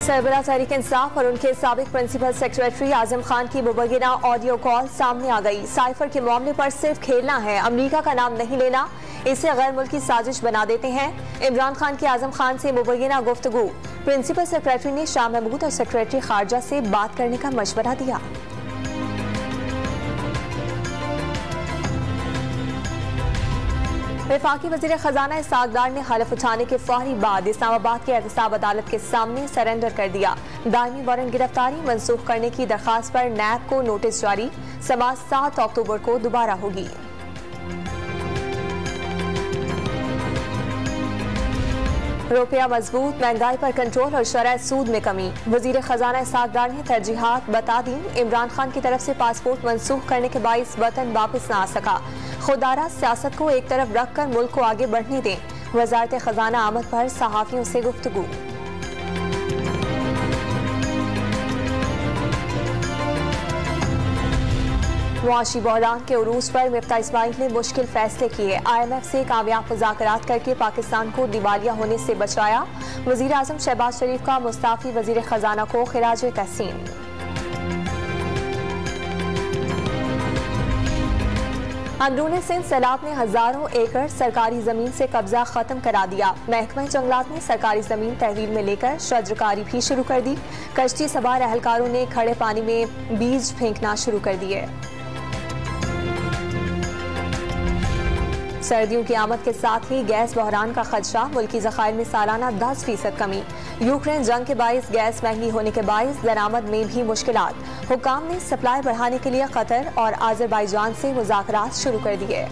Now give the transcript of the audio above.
सरबराह तहरीक इंसाफ और उनके साबिक प्रिंसिपल सेक्रेटरी आजम खान की मुबैना ऑडियो कॉल सामने आ गई। साइफर के मामले पर सिर्फ खेलना है, अमरीका का नाम नहीं लेना, इसे गैर मुल्की साजिश बना देते हैं। इमरान खान की आजम खान से मुबैना गुफ्तगू। प्रिंसिपल सेक्रेटरी ने शाह महमूद और सेक्रेटरी खारजा से बात करने का मशवरा दिया। वफाकी वज़ीर खजाना इसहाक डार ने हलफ उठाने के फौरी बाद इस्लामाबाद की एहतसाब अदालत के सामने सरेंडर कर दिया। दायमी वारंट गिरफ्तारी मंसूख करने की दरखास्त पर नैब को नोटिस जारी। समाअत 7 अक्टूबर को दोबारा होगी। रुपया मजबूत, महंगाई पर कंट्रोल और शरह सूद में कमी। वजीर खजाना इसहाक डार ने तरजीहात बता दी। इमरान खान की तरफ से पासपोर्ट मंसूख करने के बाइस वतन वापस न आ सका। खुदारा सियासत को एक तरफ रखकर मुल्क को आगे बढ़ने दें। वजारत खजाना आमद पर सहाफियों से गुफ्तगू। मुआशी बहरान के उरूज पर मिफ्ता इस्माइल ने मुश्किल फैसले किए। IMF से कामयाब मुज़ाकरात करके पाकिस्तान को दिवालिया होने से बचाया। वज़ीर आज़म शहबाज शरीफ का मुस्ताफी वज़ीर खजाना को खिराज तहसीन। अंदरूनी सिंध सैलाब ने हजारों एकड़ सरकारी जमीन से कब्जा खत्म करा दिया। महकमा जंगलात ने सरकारी जमीन तहवील में लेकर शजरकारी भी शुरू कर दी। कश्ती सवार एहलकारों ने खड़े पानी में बीज फेंकना शुरू कर दिए। सर्दियों की आमद के साथ ही गैस बहरान का खदशा। मुल्की ज़खायर में सालाना 10% कमी। यूक्रेन जंग के बाइस गैस महंगी होने के बाइस दरामद में भी मुश्किलात। हुकाम ने सप्लाई बढ़ाने के लिए कतर और आज़रबाईजान से मुज़ाकरात शुरू कर दिए।